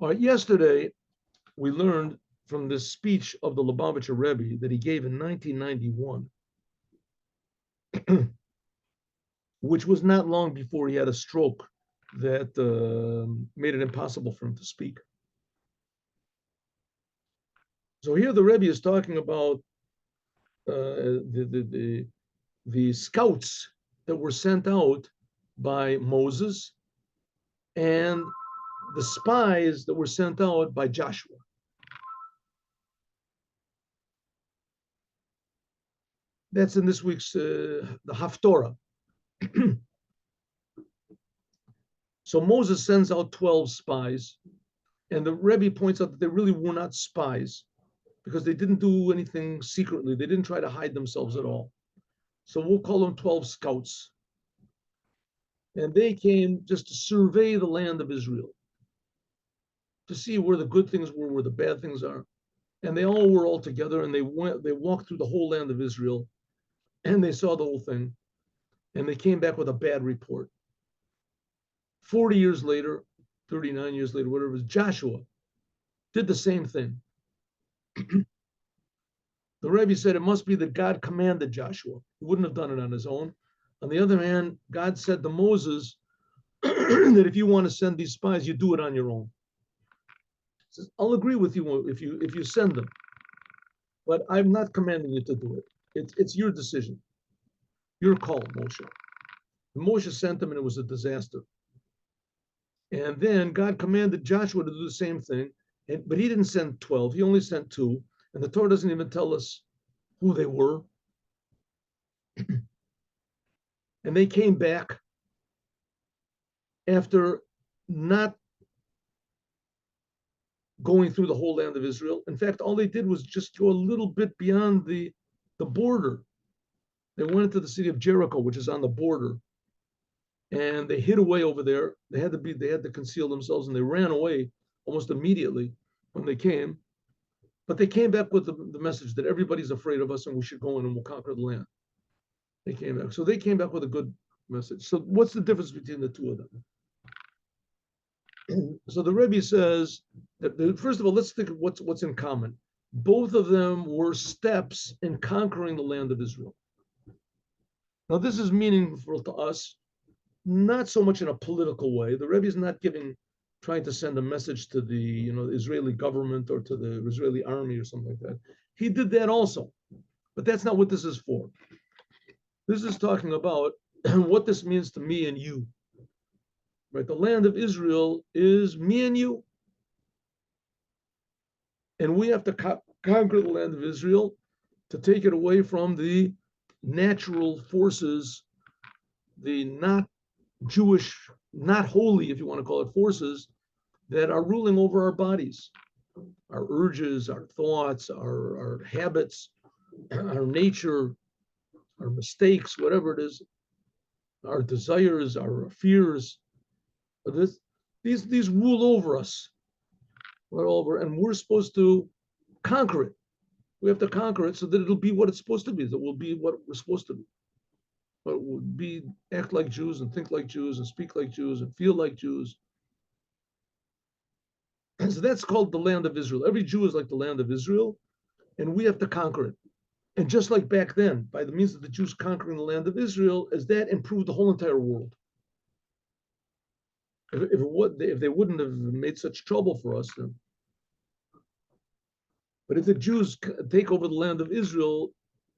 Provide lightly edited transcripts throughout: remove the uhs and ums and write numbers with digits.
All right, yesterday we learned from this speech of the Lubavitcher Rebbe that he gave in 1991, which was not long before he had a stroke that made it impossible for him to speak. So here the Rebbe is talking about the scouts that were sent out by Moses and the spies that were sent out by Joshua. That's in this week's the Haftorah. So Moses sends out 12 spies, and the Rebbe points out that they really were not spies because they didn't do anything secretly. They didn't try to hide themselves at all. So we'll call them 12 scouts. And they came just to survey the land of Israel, to see where the good things were, where the bad things are. And they all were all together, and they walked through the whole land of Israel, and they saw the whole thing, and they came back with a bad report. 40 years later, 39 years later, whatever it was, Joshua did the same thing. The Rebbe said it must be that God commanded Joshua. He wouldn't have done it on his own. On the other hand, God said to Moses that if you want to send these spies, you do it on your own. He says, I'll agree with you if you send them, but I'm not commanding you to do it. It's your decision, your call, Moshe. And Moshe sent them, and it was a disaster. And then God commanded Joshua to do the same thing, but he didn't send 12. He only sent 2. And the Torah doesn't even tell us who they were. And they came back after not going through the whole land of Israel. In fact, all they did was just go a little bit beyond the border. They went into the city of Jericho, which is on the border. And they hid away over there. They had to conceal themselves, and they ran away almost immediately when they came. But they came back with the message that everybody's afraid of us and we should go in and we'll conquer the land. They came back. So they came back with a good message. So what's the difference between the two of them? So the Rebbe says that, first of all, let's think of what's in common. Both of them were steps in conquering the land of Israel. Now, this is meaningful to us, not so much in a political way. The Rebbe is not trying to send a message to the Israeli government or to the Israeli army or something like that. He did that also, but that's not what this is for. This is talking about what this means to me and you. Right? The land of Israel is me and you. And we have to conquer the land of Israel to take it away from the natural forces, the not Jewish, not holy, if you want to call it, forces that are ruling over our bodies, our urges, our thoughts, our habits, our nature, our mistakes, whatever it is, our desires, our fears. These rule over us. And we're supposed to conquer it. We have to conquer it so that it'll be what it's supposed to be, that we'll be what we're supposed to be. But we'll act like Jews and think like Jews and speak like Jews and feel like Jews. And so that's called the land of Israel. Every Jew is like the land of Israel, and we have to conquer it. And just like back then, by the means of the Jews conquering the land of Israel, as that improved the whole entire world. If they wouldn't have made such trouble for us, then. But if the Jews take over the land of Israel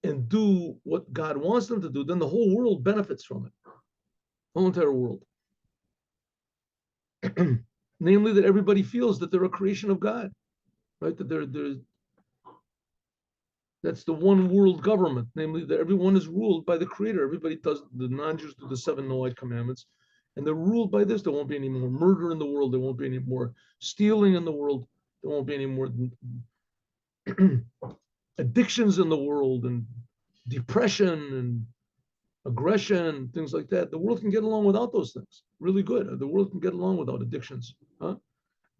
and do what God wants them to do, then the whole world benefits from it. The whole entire world. Namely, that everybody feels that they're a creation of God, right? That that's the one world government, namely that everyone is ruled by the Creator. Everybody does, the non-Jews do the 7 Noahide commandments, and they're ruled by this. There won't be any more murder in the world. There won't be any more stealing in the world. There won't be any more addictions in the world, and depression and aggression, things like that. The world can get along without those things. Really good. The world can get along without addictions. Huh?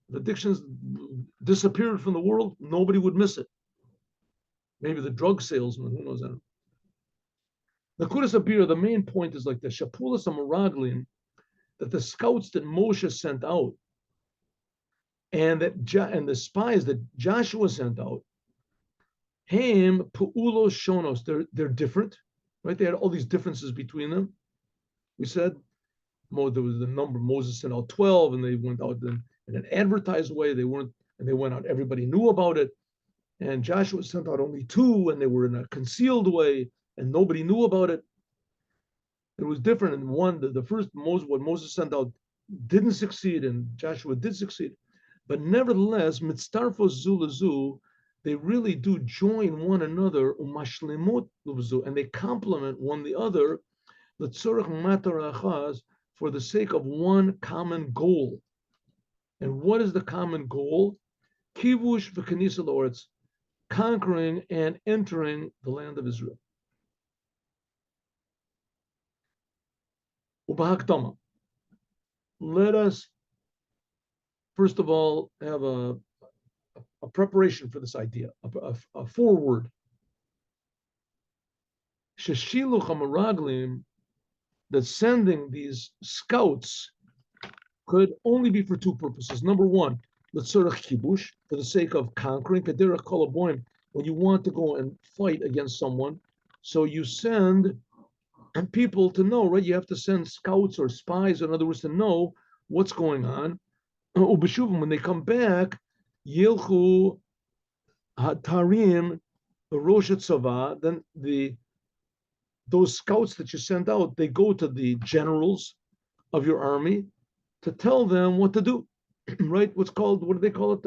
If addictions disappeared from the world, nobody would miss it. Maybe the drug salesman, who knows that. The Kudas Abir, the main point is like the Shapulas Amaraglim, that the scouts that Moshe sent out and the spies that Joshua sent out, Ham pu'ulos shonos, they're different, right? They had all these differences between them. We said there was the number. Moses sent out 12, and they went out in an advertised way. They went out. Everybody knew about it. And Joshua sent out only 2, and they were in a concealed way, and nobody knew about it. It was different. And one, the first what Moses sent out didn't succeed, and Joshua did succeed. But nevertheless, mitztarfos zu lezu, they really do join one another, umashlemot luzu, and they complement one the other, l'tzorach matar achaz, for the sake of one common goal. And what is the common goal? Kivush v'kanisa la'oretz, conquering and entering the land of Israel. Ubahakdama. Let us, first of all, have a preparation for this idea, a foreword. Sheshiluch hamaraglim, that sending these scouts could only be for 2 purposes. Number one, l'tzorach kibush, for the sake of conquering. Kederach kol haboim, when you want to go and fight against someone, so you send people to know, right? You have to send scouts or spies, in other words, to know what's going on. Ubeshuvim, when they come back, yilchu hatarim rosh tzava, then those scouts that you send out, they go to the generals of your army to tell them what to do, right? What do they call it?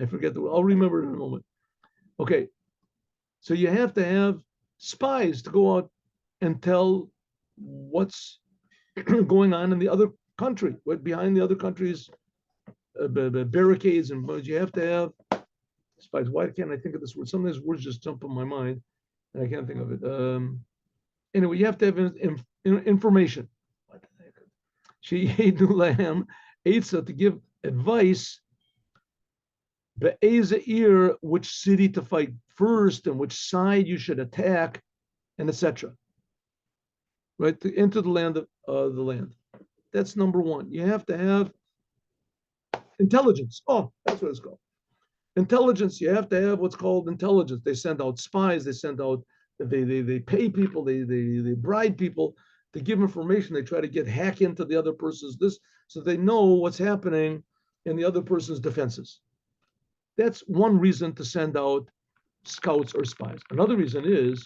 I forget the word. I'll remember it in a moment. Okay, so you have to have spies to go out and tell what's going on in the other country, right behind the other country's barricades, and you have to have spies. Why can't I think of this word? Sometimes words just jump in my mind, and I can't think of it. Anyway, you have to have information. She to give advice. Be'eza'ir, which city to fight first and which side you should attack, and etc. Right, to enter the land of the land. That's number one. You have to have intelligence. Oh, that's what it's called. Intelligence. You have to have what's called intelligence. They send out spies. They send out. They pay people. They bribe people to give information. They try to hack into the other person's so they know what's happening in the other person's defenses. That's one reason to send out scouts or spies. Another reason is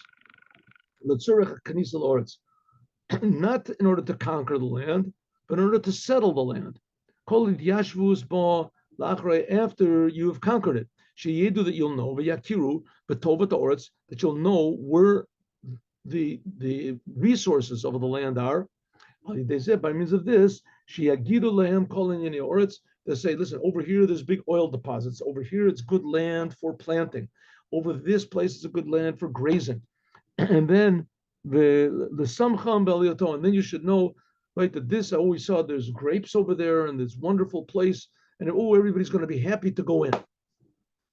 not in order to conquer the land, but in order to settle the land. After you have conquered it, that you'll know, that you'll know where the resources of the land are. They said by means of this, they say, listen, over here there's big oil deposits. Over here it's good land for planting. Over this place is a good land for grazing. And then the samcham belioto, and then you should know, right, that this I always saw there's grapes over there and this wonderful place, and everybody's going to be happy to go in.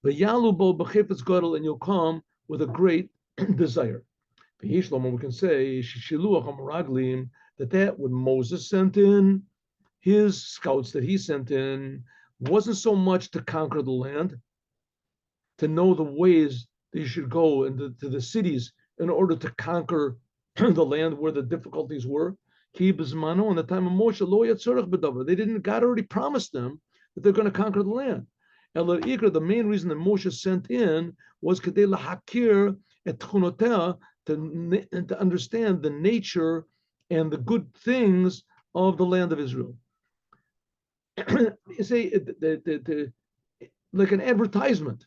The yalubo b'chefetz gadol, and you'll come with a great desire. We can say that when Moses sent in his scouts that he sent in wasn't so much to conquer the land, to know the ways that you should go into the cities in order to conquer the land where the difficulties were. In the time of Moshe, they didn't. God already promised them that they're going to conquer the land. The main reason that Moshe sent in was to understand the nature and the good things of the land of Israel. You say like an advertisement,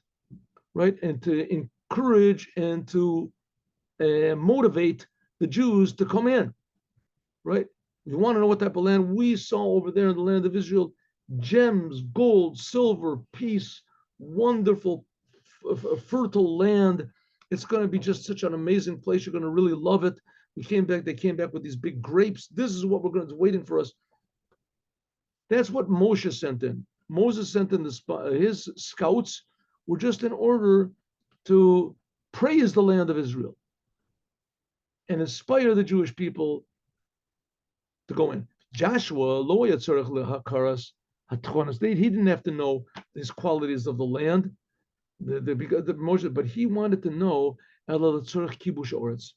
right? And to encourage and to motivate the Jews to come in, right? You want to know what type of land we saw over there in the land of Israel? Gems, gold, silver, peace, wonderful, fertile land. It's going to be just such an amazing place. You're going to really love it. They came back with these big grapes. This is what we're going to waiting for us. That's what Moshe sent in. Moses sent in his scouts were just in order to praise the land of Israel and inspire the Jewish people to go in. Joshua, lo yatzorech lehakaras hatchonas. He didn't have to know these qualities of the land, the Moshe, but he wanted to know ela letzorech kibush oretz.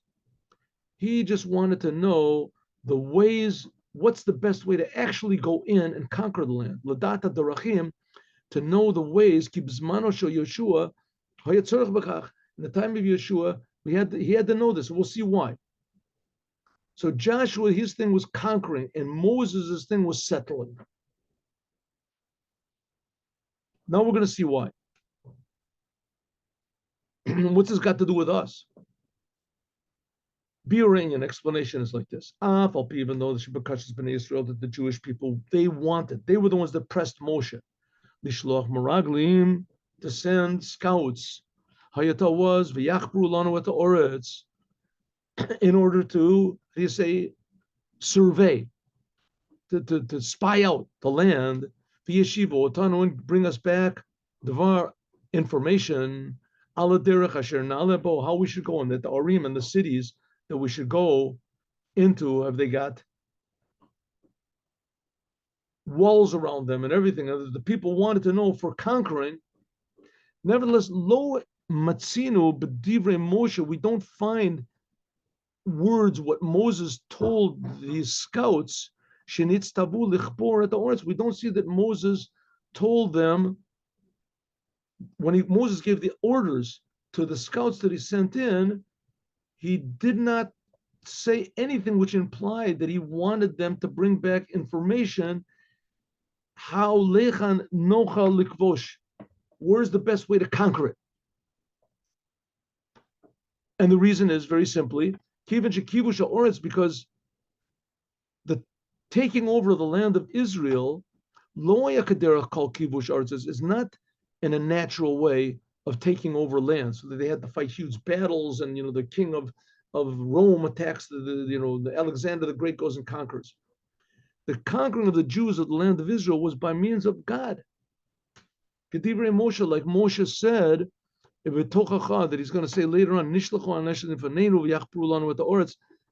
He just wanted to know the ways. What's the best way to actually go in and conquer the land? Ladata darachim, to know the ways. Kibzmano shel Yeshua, hayatzorech b'chach. In the time of Yeshua, he had to know this. We'll see why. So Joshua, his thing was conquering, and Moses' thing was settling. Now we're going to see why. What's this got to do with us? Biuring, explanation is like this. Even though the Shebakash's Bnei Israel, that the Jewish people, they were the ones that pressed Moshe. Lishloch Meraglim, to send scouts. Hayata was v'yachbru lanu et ha'oretz, in order to, how do you say, survey, to spy out the land, v'yeshivo otanu, and bring us back Dvar information, ala derech asher nalebo, how we should go, and that the Arim and the cities that we should go into, have they got walls around them and everything? The people wanted to know for conquering. Nevertheless, lo matzinu b'divrei Moshe, we don't find words what Moses told these scouts. Shenitz tavu lichbor et ha'oretz. We don't see that Moses told them, when Moses gave the orders to the scouts that he sent in, he did not say anything which implied that he wanted them to bring back information. How lechan nocha likvosh, where's the best way to conquer it? And the reason is very simply, kivan shekivush ha'oretz, because the taking over the land of Israel, lo yakaderach kol kivush ha'oretz, is not in a natural way of taking over land, so that they had to fight huge battles, and the king of Rome attacks the Alexander the Great goes and conquers. The conquering of the Jews of the land of Israel was by means of God. Kedivrei Moshe, like Moshe said, that he's going to say later on,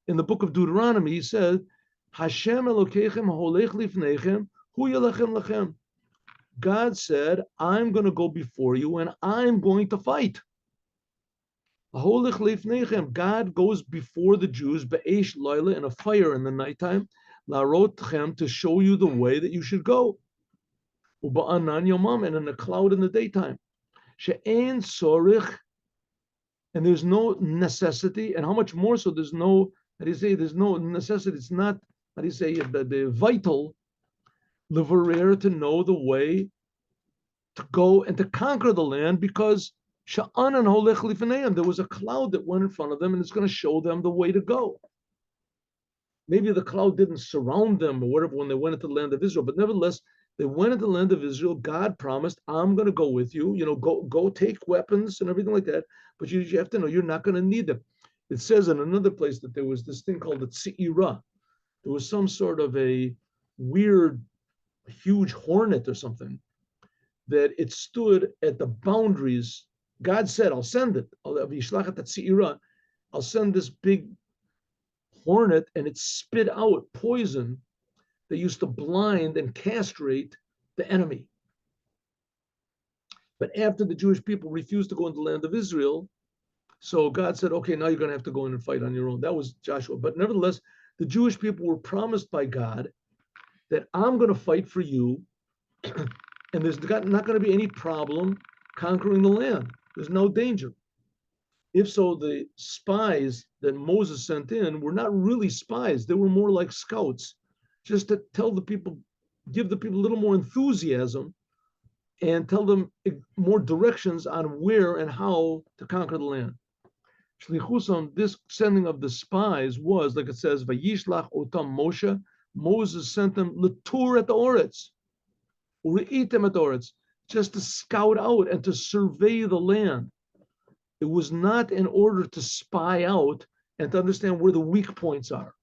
in the book of Deuteronomy, he said, Hashem Elokeichem holech lifneichem, hu yelachem lachem. God said, I'm going to go before you and I'm going to fight. God goes before the Jews, be'esh laila, in a fire in the nighttime, la'arotchem, to show you the way that you should go. Uba'anan yomam, and in a cloud in the daytime. She'ein sorich, and there's no necessity, and how much more so there's no, there's no necessity, it's not, the vital, levarer, to know the way to go and to conquer the land, because sha'anan holech lifneim, there was a cloud that went in front of them, and it's going to show them the way to go. Maybe the cloud didn't surround them or whatever when they went into the land of Israel, but nevertheless, they went into the land of Israel. God promised, I'm going to go with you. Go take weapons and everything like that. But you have to know you're not going to need them. It says in another place that there was this thing called the Tzira. There was some sort of a weird, huge hornet or something, that it stood at the boundaries. God said, I'll send it. I'll send this big hornet, and it spit out poison that used to blind and castrate the enemy. But after the Jewish people refused to go into the land of Israel, so God said, okay, now you're going to have to go in and fight on your own. That was Joshua. But nevertheless, the Jewish people were promised by God that I'm going to fight for you, and there's not going to be any problem conquering the land. There's no danger. If so, the spies that Moses sent in were not really spies. They were more like scouts, just to tell the people, give the people a little more enthusiasm and tell them more directions on where and how to conquer the land. Shlichusam, this sending of the spies was, like it says, Vayishlach otam Moshe, Moses sent them letur et oretz, ureitem et oretz, just to scout out and to survey the land. It was not in order to spy out and to understand where the weak points are.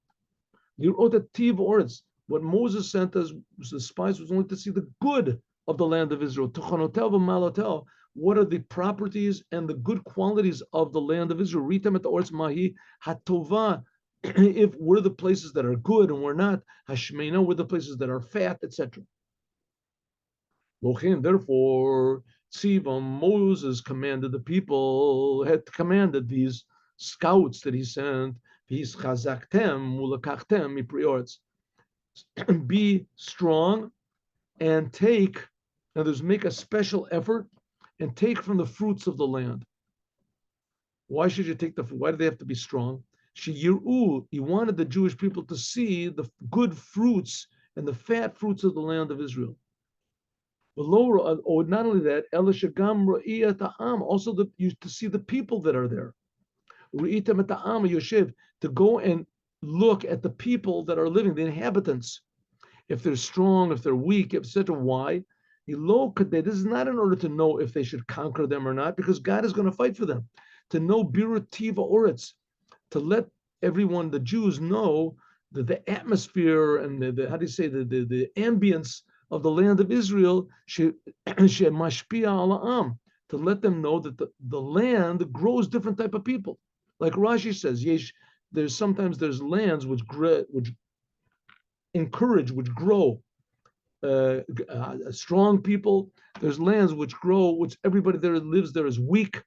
What Moses sent us, the spies, was only to see the good of the land of Israel. What are the properties and the good qualities of the land of Israel? Ritem et oretz mahi hatova, if we're the places that are good and we're not, Hashmeina, we're the places that are fat, etc. Therefore, Tzivam, Moses commanded the people, had commanded these scouts that he sent, he's chazaktem, mulakachtem, ipriorts, be strong and take, in other words, make a special effort and take from the fruits of the land. Why should you take the fruit? Why do they have to be strong? He wanted the Jewish people to see the good fruits and the fat fruits of the land of Israel. Or not only that, also to see the people that are there. To go and look at the people that are living, the inhabitants, if they're strong, if they're weak, etc. Why? This is not in order to know if they should conquer them or not, because God is going to fight for them. To know Birativa Oretz, to let everyone, the Jews, know that the atmosphere and the how do you say, the ambience of the land of Israel, mashpia ala'am, to let them know that the land grows different type of people. Like Rashi says, there's lands which encourage, which grow strong people. There's lands which grow, which everybody there lives there is weak.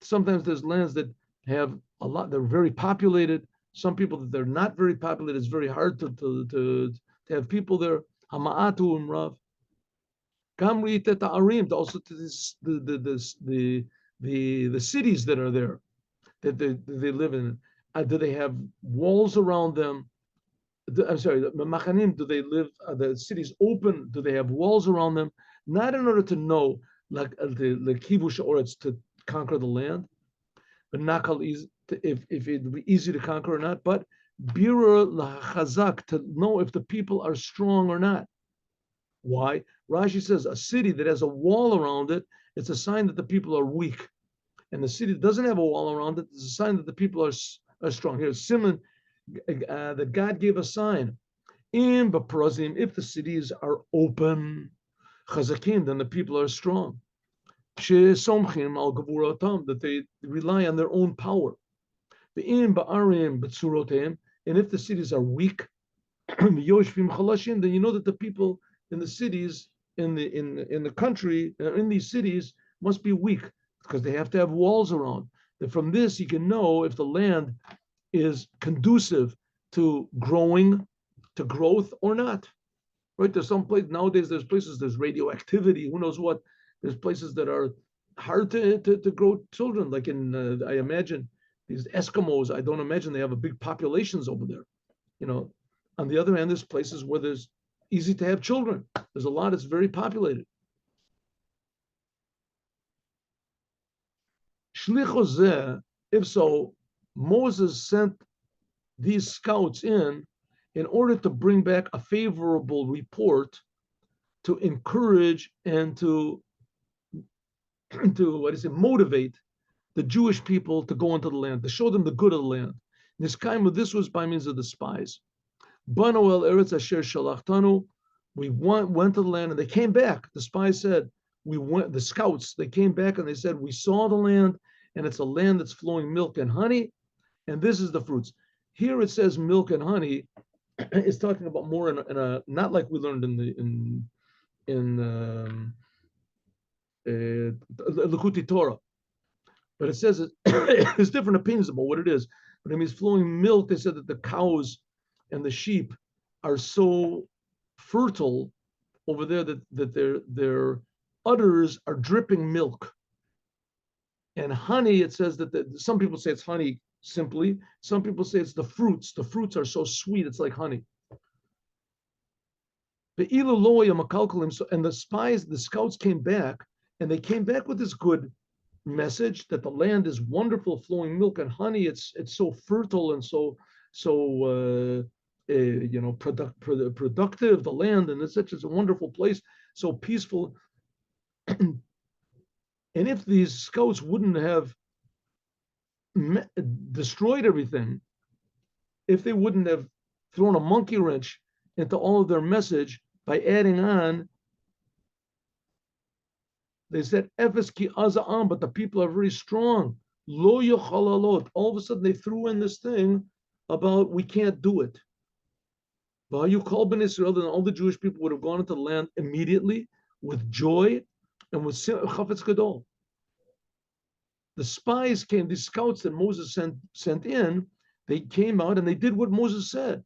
Sometimes there's lands that have a lot, they're very populated. Some people that they're not very populated, it's very hard to have people there. Hama'atu Rav. Gamri Teta Arim, also to the cities that are there, that they live in. Do they have walls around them? I'm sorry, the Machanim, do they live, the cities open? Do they have walls around them? Not in order to know, like the Kivush Oretz, to conquer the land, but Nakal is if it would be easy to conquer or not, but Bira Chazak, to know if the people are strong or not. Why? Rashi says a city that has a wall around it, it's a sign that the people are weak. And the city that doesn't have a wall around it, it's a sign that the people are strong. Here's Simon, that God gave a sign. In Baprazim, if the cities are open, Chazakim, then the people are strong. Somchim al Gavuratam, that they rely on their own power. The in Ba'arim Batsurotem, and if the cities are weak, Yoshvim Chalashim, then you know that the people in the cities, in the country, in these cities, must be weak because they have to have walls around. And from this, you can know if the land is conducive to growth or not. Right? There's some place nowadays. There's places. There's radioactivity. Who knows what? There's places that are hard to grow children. Like in, I imagine these Eskimos. I don't imagine they have a big populations over there. You know. On the other hand, there's places where there's easy to have children. There's a lot. It's very populated. Shlichozeh. If so, Moses sent these scouts in order to bring back a favorable report, to encourage and to motivate the Jewish people to go into the land, to show them the good of the land. This was by means of the spies. Banu el Eretz Asher Shalachtanu. We went to the land and they came back. The spies said, the scouts, they came back and they said, we saw the land and it's a land that's flowing milk and honey, and this is the fruits. Here it says milk and honey. It's talking about more in a not like we learned in Likuti Torah, but it says there's different opinions about what it is. But it means flowing milk. They said that the cows and the sheep are so fertile over there that their udders are dripping milk. And honey, it says that some people say it's honey simply. Some people say it's the fruits. The fruits are so sweet, it's like honey. And the spies, the scouts came back, and they came back with this good message that the land is wonderful, flowing milk and honey. It's so fertile and so productive, the land, and it's such a wonderful place, so peaceful. And if these scouts wouldn't have destroyed everything, if they wouldn't have thrown a monkey wrench into all of their message by adding on, they said, Ephes ki aza'am, but the people are very strong. Lo yochalalot. All of a sudden, they threw in this thing about we can't do it. You call Ben Israel, then all the Jewish people would have gone into the land immediately with joy and with chafetz gadol. The spies came, these scouts that Moses sent in, they came out and they did what Moses said.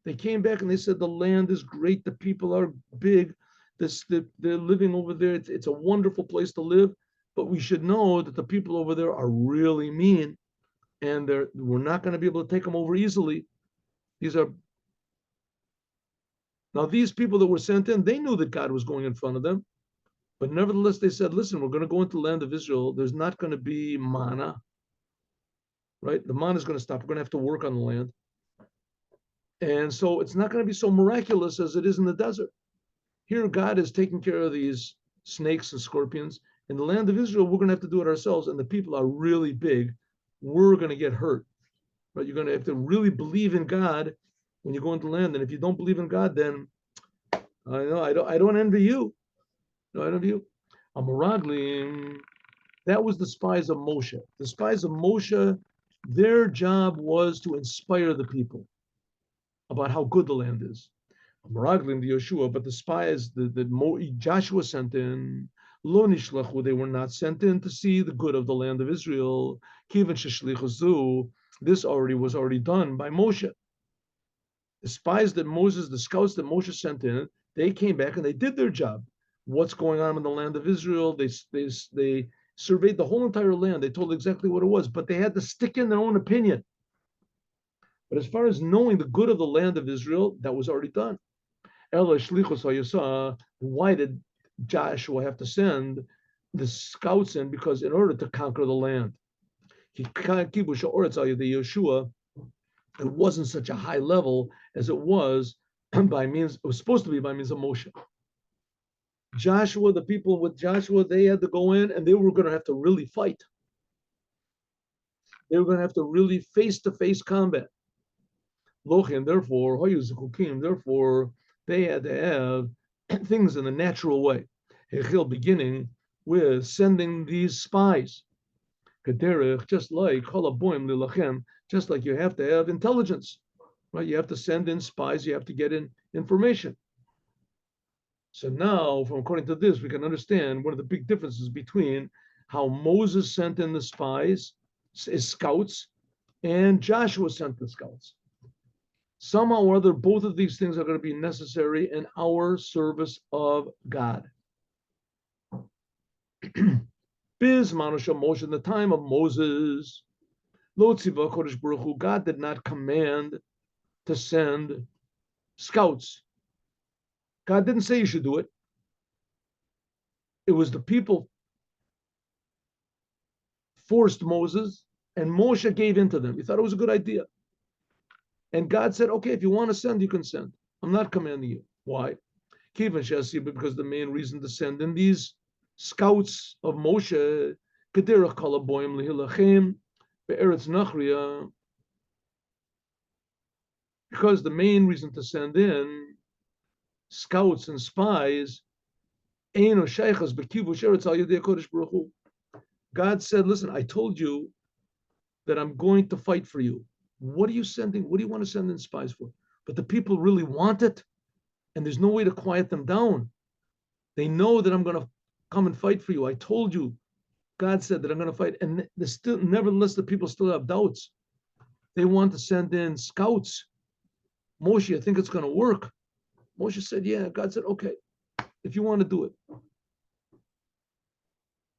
They came back and they said, the land is great, the people are big, they're living over there, it's a wonderful place to live, but we should know that the people over there are really mean, and we're not going to be able to take them over easily. Now these people that were sent in, they knew that God was going in front of them, but nevertheless they said, listen, we're going to go into the land of Israel, there's not going to be manna, right? The manna is going to stop, we're going to have to work on the land. And so it's not going to be so miraculous as it is in the desert. Here, God is taking care of these snakes and scorpions. In the land of Israel, we're going to have to do it ourselves. And the people are really big. We're going to get hurt. Right? You're going to have to really believe in God when you go into the land. And if you don't believe in God, then I don't envy you. No, I don't envy you. Amaraglim, that was the spies of Moshe. The spies of Moshe, their job was to inspire the people about how good the land is. Meraglim the Yeshua, but the spies that Joshua sent in, lo nishlachu, they were not sent in to see the good of the land of Israel. Kivan sheshlichuzu, this was already done by Moshe. The spies that the scouts that Moshe sent in, they came back and they did their job. What's going on in the land of Israel? They surveyed the whole entire land. They told exactly what it was, but they had to stick in their own opinion. But as far as knowing the good of the land of Israel, that was already done. Why did Joshua have to send the scouts in? Because in order to conquer the land, it wasn't such a high level as it was it was supposed to be by means of Moshe. Joshua, the people with Joshua, they had to go in and they were going to have to really fight. They were going to have to really face-to-face combat. Therefore, they had to have things in the natural way. Beginning with sending these spies. Just like you have to have intelligence, right? You have to send in spies, you have to get in information. So now, according to this, we can understand one of the big differences between how Moses sent in the spies, his scouts, and Joshua sent the scouts. Somehow or other, both of these things are going to be necessary in our service of God. Biz Manusha Moshe, in the time of Moses, God did not command to send scouts. God didn't say you should do it. It was the people forced Moses, and Moshe gave in to them. He thought it was a good idea. And God said, okay, if you want to send, you can send. I'm not commanding you. Why? Because the main reason to send in these scouts of Moshe, because the main reason to send in scouts and spies, God said, listen, I told you that I'm going to fight for you. What are you sending? What do you want to send in spies for? But the people really want it, and there's no way to quiet them down. They know that I'm going to come and fight for you. I told you, God said that I'm going to fight, and nevertheless, the people still have doubts. They want to send in scouts. Moshe, I think it's going to work. Moshe said, yeah. God said, okay, if you want to do it.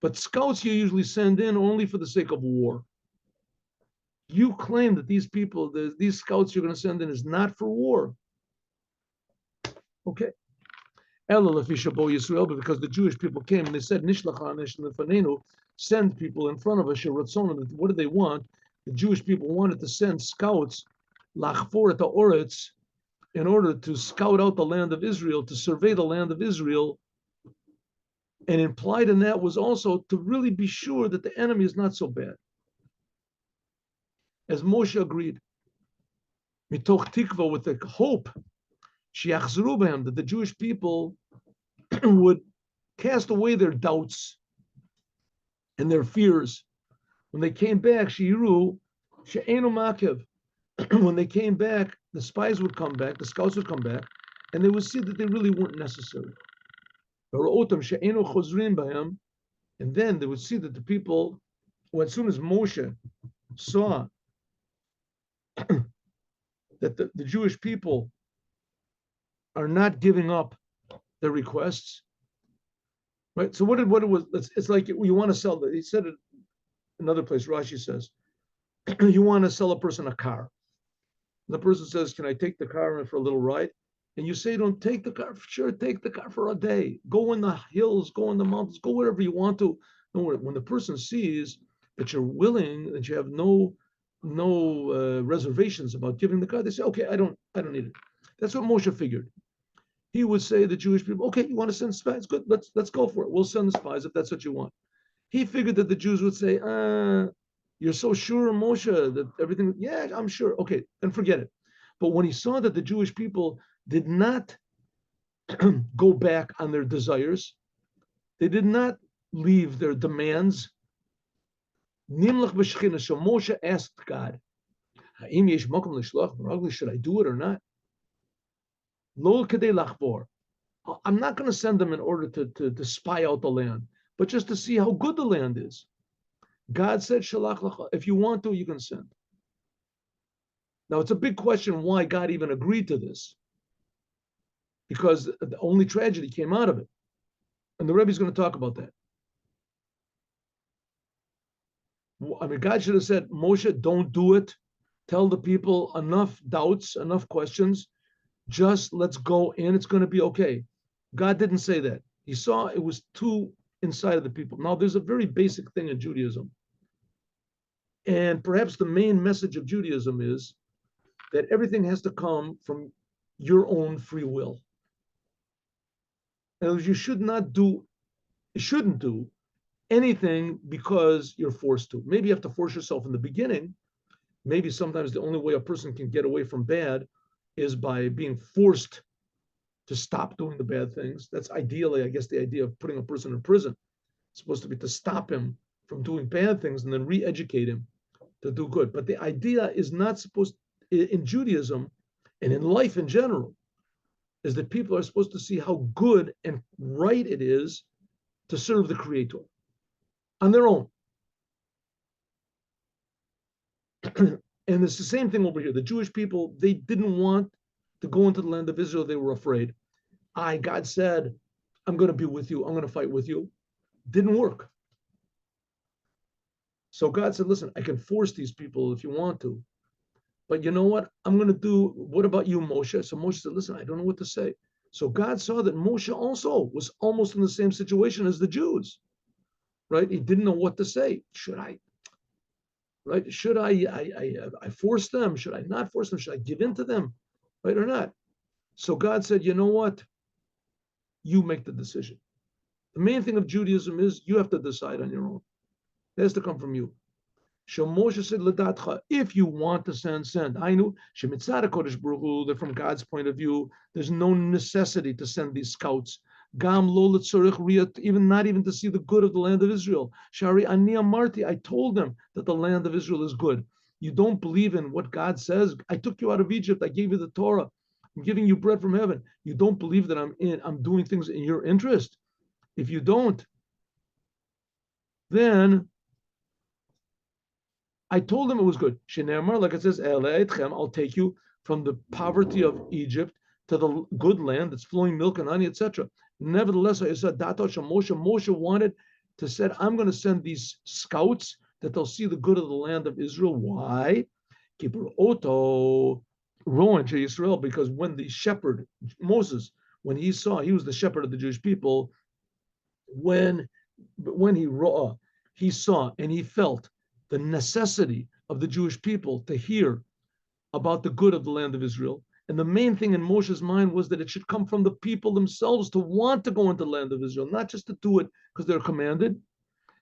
But scouts you usually send in only for the sake of war. You claim that these scouts you're going to send in is not for war. Okay. But because the Jewish people came and they said, send people in front of us. What do they want? The Jewish people wanted to send scouts in order to scout out the land of Israel, to survey the land of Israel. And implied in that was also to really be sure that the enemy is not so bad. As Moshe agreed, mitoch tikva, with the hope, that the Jewish people would cast away their doubts and their fears, When they came back, Shiru, She'enu Makiv. When they came back, the spies would come back, the scouts would come back, and they would see that they really weren't necessary. And then they would see that the people, well, as soon as Moshe saw that the Jewish people are not giving up their requests, right? So what it was, it's like you want to sell, he said it another place, Rashi says, you want to sell a person a car. The person says, can I take the car for a little ride? And you say, don't take the car. Sure, take the car for a day. Go in the hills, go in the mountains, go wherever you want to. No, when the person sees that you're willing, that you have no reservations about giving the car, they say, okay, I don't need it. That's what Moshe figured. He would say to the Jewish people, okay, you want to send spies? Good, let's go for it. We'll send the spies if that's what you want. He figured that the Jews would say, you're so sure, Moshe, that everything, yeah, I'm sure. Okay, then forget it. But when he saw that the Jewish people did not go back on their desires, they did not leave their demands. Nimlach b'shchina. So Moshe asked God, should I do it or not? Lo kedei lachbor. I'm not going to send them in order to spy out the land, but just to see how good the land is. God said, Shalach lacha. If you want to, you can send. Now, it's a big question why God even agreed to this, because the only tragedy came out of it. And the Rebbe is going to talk about that. I mean, God should have said, Moshe, don't do it. Tell the people enough doubts, enough questions. Just let's go in. It's going to be okay. God didn't say that. He saw it was too inside of the people. Now, there's a very basic thing in Judaism. And perhaps the main message of Judaism is that everything has to come from your own free will. And you shouldn't do anything because you're forced to. Maybe you have to force yourself in the beginning. Maybe sometimes the only way a person can get away from bad is by being forced to stop doing the bad things. That's ideally, I guess, the idea of putting a person in prison. It's supposed to be to stop him from doing bad things and then re-educate him to do good. But the idea is not supposed, in Judaism and in life in general, is that people are supposed to see how good and right it is to serve the Creator on their own. And it's the same thing over here. The Jewish people, they didn't want to go into the land of Israel. They were afraid. God said, I'm going to be with you. I'm going to fight with you. Didn't work. So God said, listen, I can force these people if you want to. But you know what? I'm going to do, what about you, Moshe? So Moshe said, listen, I don't know what to say. So God saw that Moshe also was almost in the same situation as the Jews, right? He didn't know what to say. Should I, right? Should I force them? Should I not force them? Should I give in to them, right, or not? So God said, you know what? You make the decision. The main thing of Judaism is you have to decide on your own. It has to come from you. So Moshe said, if you want to send. I knew that from God's point of view, there's no necessity to send these scouts. Even not even to see the good of the land of Israel. Shari ani amarti, I told them that the land of Israel is good. You don't believe in what God says. I took you out of Egypt. I gave you the Torah. I'm giving you bread from heaven. You don't believe that I'm doing things in your interest. If you don't, then I told him it was good. Shenemar, like it says, I'll take you from the poverty of Egypt to the good land that's flowing milk and honey, etc. Nevertheless, I said, Moshe wanted to say, I'm going to send these scouts that they'll see the good of the land of Israel. Why? Israel, because when the shepherd, Moses, when he was the shepherd of the Jewish people, when he saw and he felt the necessity of the Jewish people to hear about the good of the land of Israel. And the main thing in Moshe's mind was that it should come from the people themselves to want to go into the land of Israel, not just to do it because they're commanded.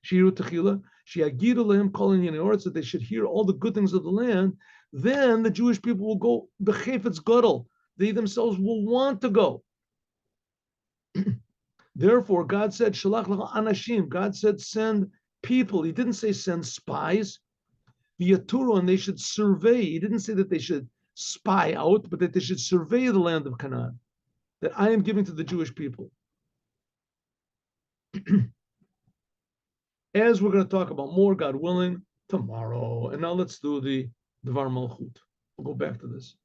Shiru Techila, Shiagidu Lehem calling in order that they should hear all the good things of the land. Then the Jewish people will go b'chefetz gadol. They themselves will want to go. Therefore, God said, Shalach anashim. God said, send people. He didn't say send spies. The Yatura, and they should survey. He didn't say that they should spy out, but that they should survey the land of Canaan that I am giving to the Jewish people. As we're going to talk about more, God willing, tomorrow. And now let's do the Dvar Malchut. We'll go back to this.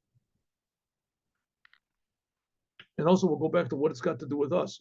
And also we'll go back to what it's got to do with us.